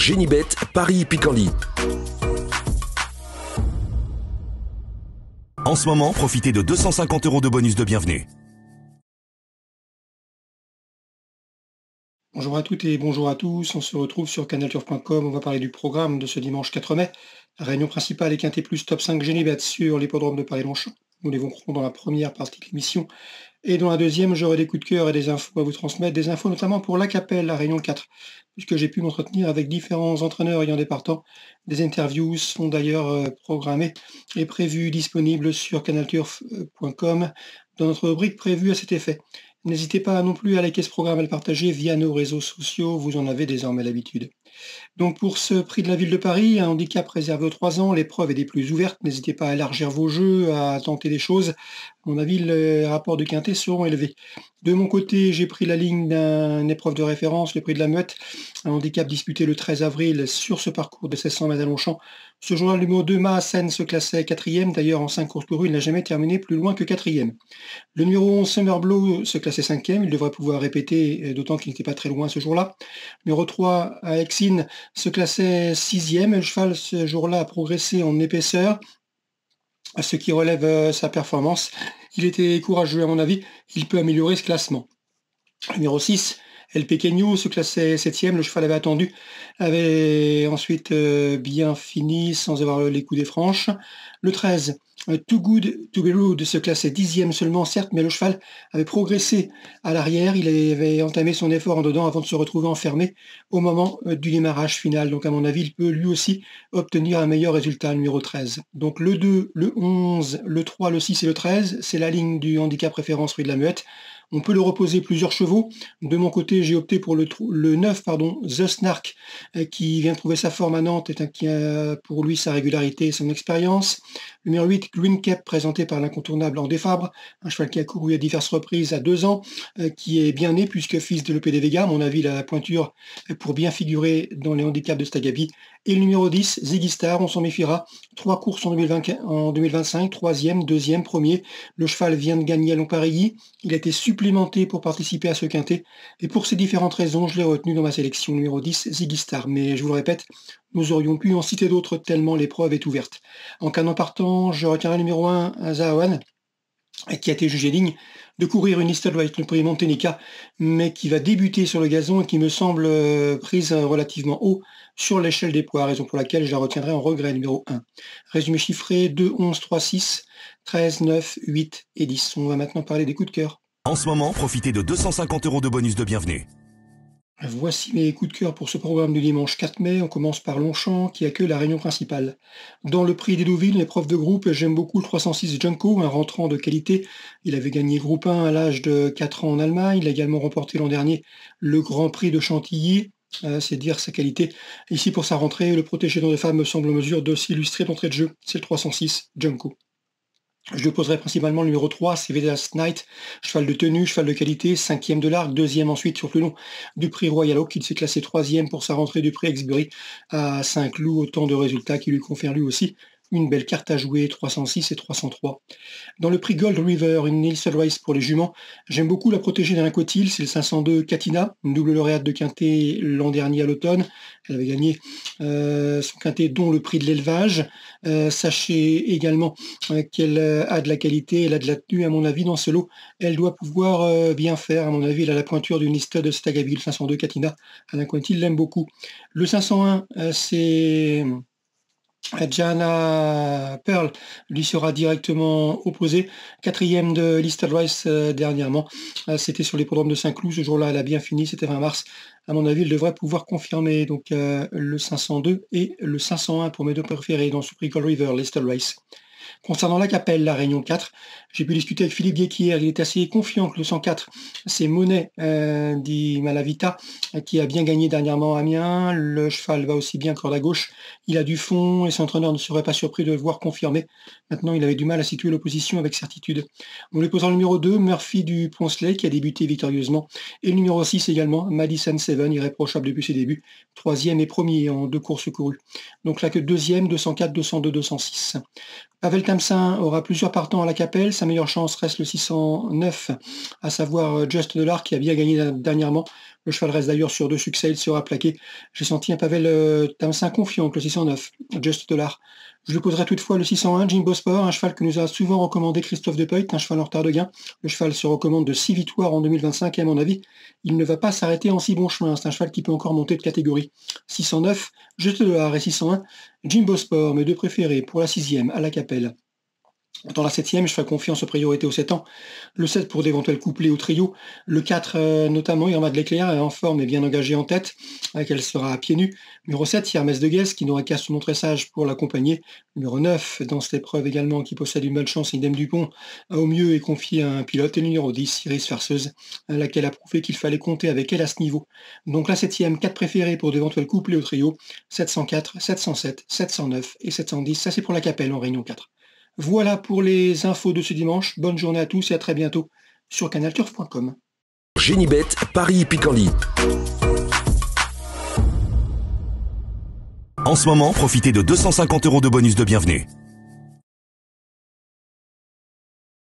Génibet, Paris-Picardie. En ce moment, profitez de 250 € de bonus de bienvenue. Bonjour à toutes et bonjour à tous, on se retrouve sur canalturf.com, on va parler du programme de ce dimanche 4 mai. Réunion principale et quintet plus top 5 Génibet sur l'hippodrome de Paris-Longchamp. Nous l'évoquerons dans la première partie de l'émission. Et dans la deuxième, j'aurai des coups de cœur et des infos à vous transmettre, des infos notamment pour La Capelle, la Réunion 4, puisque j'ai pu m'entretenir avec différents entraîneurs ayant des partants. Des interviews sont d'ailleurs programmées et prévues, disponibles sur canalturf.com dans notre rubrique prévue à cet effet. N'hésitez pas non plus à liker ce programme, à le partager via nos réseaux sociaux, vous en avez désormais l'habitude. Donc pour ce prix de la ville de Paris, un handicap réservé aux 3 ans, l'épreuve est des plus ouvertes, n'hésitez pas à élargir vos jeux, à tenter des choses. À mon avis, les rapports de quintet seront élevés. De mon côté, j'ai pris la ligne d'une épreuve de référence, le prix de la Meute, un handicap disputé le 13 avril sur ce parcours de 1600 mètres à Longchamp. Ce jour-là, le numéro 2, Maassen, se classait 4e, d'ailleurs en 5 courses courues, il n'a jamais terminé plus loin que 4e. Le numéro 11, Summerblow, se classait 5e, il devrait pouvoir répéter, d'autant qu'il n'était pas très loin ce jour-là. Numéro 3, Exine, se classait 6e, le cheval ce jour-là a progressé en épaisseur, ce qui relève sa performance. Il était courageux à mon avis, il peut améliorer ce classement. Numéro 6, El Pequeño, se classait 7e, le cheval avait attendu, avait ensuite bien fini sans avoir les coups des franches. Le 13, Too Good To Be Rude, se classait 10e seulement, certes, mais le cheval avait progressé à l'arrière, il avait entamé son effort en dedans avant de se retrouver enfermé au moment du démarrage final. Donc à mon avis, il peut lui aussi obtenir un meilleur résultat, le numéro 13. Donc le 2, le 11, le 3, le 6 et le 13, c'est la ligne du handicap référence Rue de la Muette. On peut le reposer plusieurs chevaux. De mon côté, j'ai opté pour le 9, The Snark, qui vient de trouver sa forme à Nantes, et qui a pour lui sa régularité et son expérience. Le numéro 8, Green Cap, présenté par l'incontournable André Fabre, un cheval qui a couru à diverses reprises à 2 ans, qui est bien né puisque fils de l'EPD Vega. À mon avis, il a la pointure pour bien figurer dans les handicaps de Stagabi. Et le numéro 10, Ziggy Star, on s'en méfiera. 3 courses en 2025, 3e, 2e, 1er. Le cheval vient de gagner à Longpareilly. Il a été supplémenté pour participer à ce quintet. Et pour ces différentes raisons, je l'ai retenu dans ma sélection numéro 10, Ziggy Star. Mais je vous le répète, nous aurions pu en citer d'autres tellement l'épreuve est ouverte. En cas d'en partant, je retiendrai le numéro 1, Zahawan, qui a été jugé digne de courir une Easter White, le prix Montenica, mais qui va débuter sur le gazon et qui me semble prise relativement haut sur l'échelle des poids, raison pour laquelle je la retiendrai en regret, numéro 1. Résumé chiffré, 2, 11, 3, 6, 13, 9, 8 et 10. On va maintenant parler des coups de cœur. En ce moment, profitez de 250 € de bonus de bienvenue. Voici mes coups de cœur pour ce programme du dimanche 4 mai. On commence par Longchamp qui accueille la réunion principale. Dans le prix des Deauville, l'épreuve de groupe, j'aime beaucoup le 306 Junko, un rentrant de qualité. Il avait gagné groupe 1 à l'âge de 4 ans en Allemagne. Il a également remporté l'an dernier le Grand Prix de Chantilly. C'est dire sa qualité. Ici, pour sa rentrée, le protégé de femmes me semble en mesure de s'illustrer d'entrée de jeu. C'est le 306 Junko. Je lui poserai principalement le numéro 3, c'est Vedas Knight, cheval de tenue, cheval de qualité, 5e de l'arc, 2e ensuite sur plus long du prix Royal Oak. Il s'est classé 3e pour sa rentrée du prix Exbury à Saint-Cloud, autant de résultats qui lui confèrent lui aussi une belle carte à jouer, 306 et 303. Dans le prix Gold River, une Nielsen Race pour les juments, j'aime beaucoup la protégée d'Alain Cotil, c'est le 502 Katina, une double lauréate de quintet l'an dernier à l'automne. Elle avait gagné son quintet dont le prix de l'élevage. Sachez également qu'elle a de la qualité, elle a de la tenue à mon avis dans ce lot. Elle doit pouvoir bien faire, à mon avis, elle a la pointure d'une liste de Stagabi, le 502 Katina. Alain Cotil l'aime beaucoup. Le 501, c'est Jana Pearl lui sera directement opposé. 4e de Listed Rice dernièrement. C'était sur l'hippodrome de Saint-Cloud. Ce jour-là, elle a bien fini. C'était 20 mars. À mon avis, elle devrait pouvoir confirmer donc le 502 et le 501 pour mes deux préférés dans ce prix Gold River, Listed Rice. Concernant La Capelle, la Réunion 4, j'ai pu discuter avec Philippe Guéquière, il est assez confiant que le 104, c'est Monet di Malavita, qui a bien gagné dernièrement à Amiens. Le cheval va aussi bien corde à gauche, il a du fond et son entraîneur ne serait pas surpris de le voir confirmer. Maintenant, il avait du mal à situer l'opposition avec certitude. On lui posera le numéro 2, Murphy du Poncelet, qui a débuté victorieusement, et le numéro 6 également, Madison Seven, irréprochable depuis ses débuts, 3e et 1er en 2 courses courues. Donc là que 2e, 204, 202, 206. Pavel Tamsin aura plusieurs partants à La Capelle. Sa meilleure chance reste le 609, à savoir Just Dollar, qui a bien gagné dernièrement. Le cheval reste d'ailleurs sur 2 succès, il sera plaqué. J'ai senti un Pavel Tamsin confiant avec le 609, Just Dollar. Je lui poserai toutefois le 601, Jimbo Sport, un cheval que nous a souvent recommandé Christophe Depeut, un cheval en retard de gain. Le cheval se recommande de 6 victoires en 2025 et à mon avis, il ne va pas s'arrêter en si bon chemin. C'est un cheval qui peut encore monter de catégorie. 609, Just Dollar et 601, Jimbo Sport, mes 2 préférés pour la 6e à la Capelle. Dans la 7e, je ferai confiance aux priorités aux 7 ans. Le 7 pour d'éventuels couplets au trio. Le 4 notamment, Irma de l'Éclair, est en forme et bien engagée en tête, avec elle sera à pieds nus. Numéro 7, Hermès de Guès, qui n'aura qu'à se montrer sage pour l'accompagner. Numéro 9, dans cette épreuve également, qui possède une bonne chance, Idem Dupont, au mieux est confié à un pilote. Et le numéro 10, Iris Farceuse, à laquelle a prouvé qu'il fallait compter avec elle à ce niveau. Donc la 7e, 4 préférés pour d'éventuels couplets au trio. 704, 707, 709 et 710. Ça c'est pour la Capelle en Réunion 4. Voilà pour les infos de ce dimanche. Bonne journée à tous et à très bientôt sur canalturf.com. Génibet, Paris Picardie. En ce moment, profitez de 250 € de bonus de bienvenue.